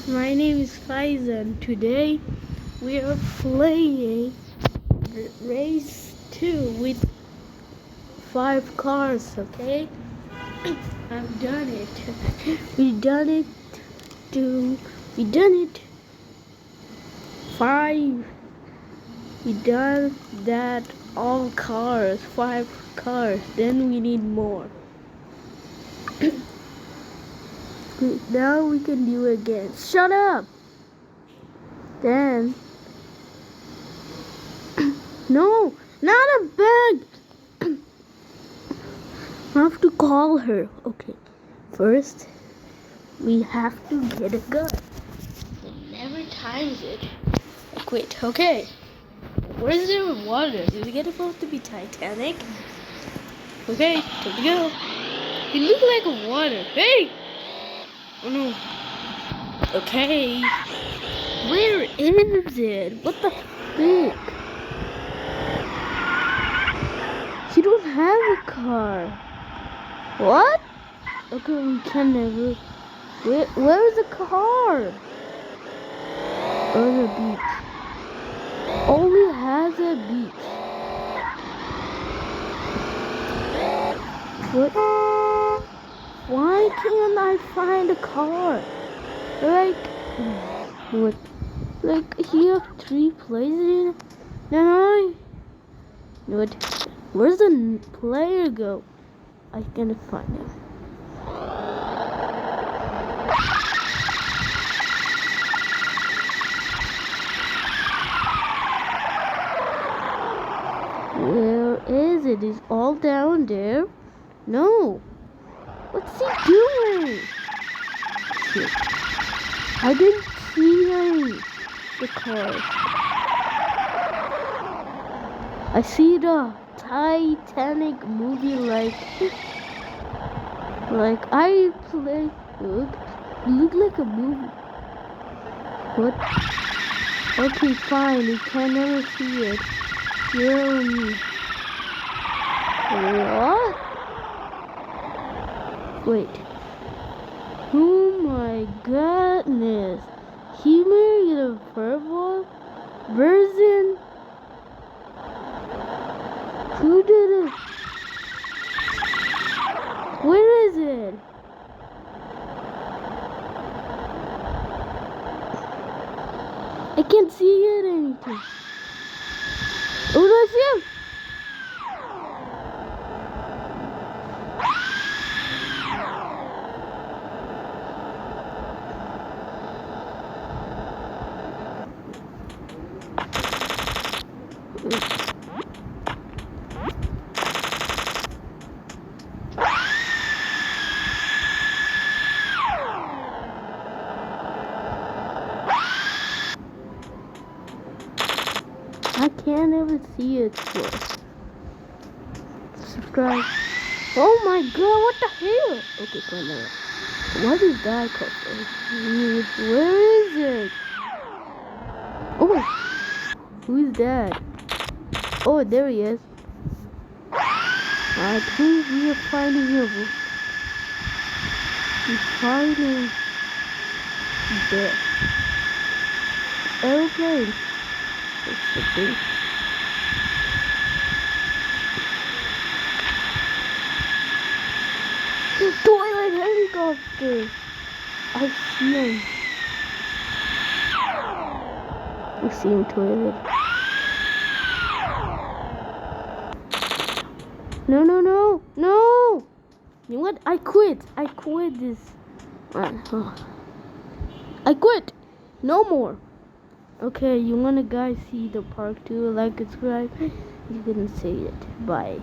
My name is Faizan. Today we are playing race 2 with 5 cars, okay? I've done it. We done it 5. We done that all cars, 5 cars. Then we need more. Now we can do it again. Shut up! Then no, not a bag. I have to call her. Okay, first we have to get a gun. It never times it. I quit. Okay, where's there water? Is it supposed to be Titanic? Okay, time to go. You look like a water. Hey! Oh no. Okay. Where is it? What the heck? You don't have a car. What? Okay, we can never. Where's the car? Oh, the beach. Only has a beach. What? Why can't I find a car? What? Like, you have 3 places in it? No. What? Where's the player go? I can't find him. Where is it? Is all down there? No. What's he doing? Shit. I didn't see the car. I see the Titanic movie like I play. Look like a movie. What? Okay, fine. You can never see it. What? Wait. Oh my goodness. He married a purple version. Who did it? Where is it? I can't see it anything. Oh, that's him. I can't ever see it. Subscribe. Oh my god, what the hell? Okay, fine now. What is that called? Where is it? Oh, who is that? Oh, there he is. I think we are finding him. He's finding the airplane. It's the thing. The toilet helicopter. I see him. I see him toilet. No. You know what? I quit this. I quit. No more. Okay, you wanna guys see the part 2? Like, subscribe. You can say it. Bye.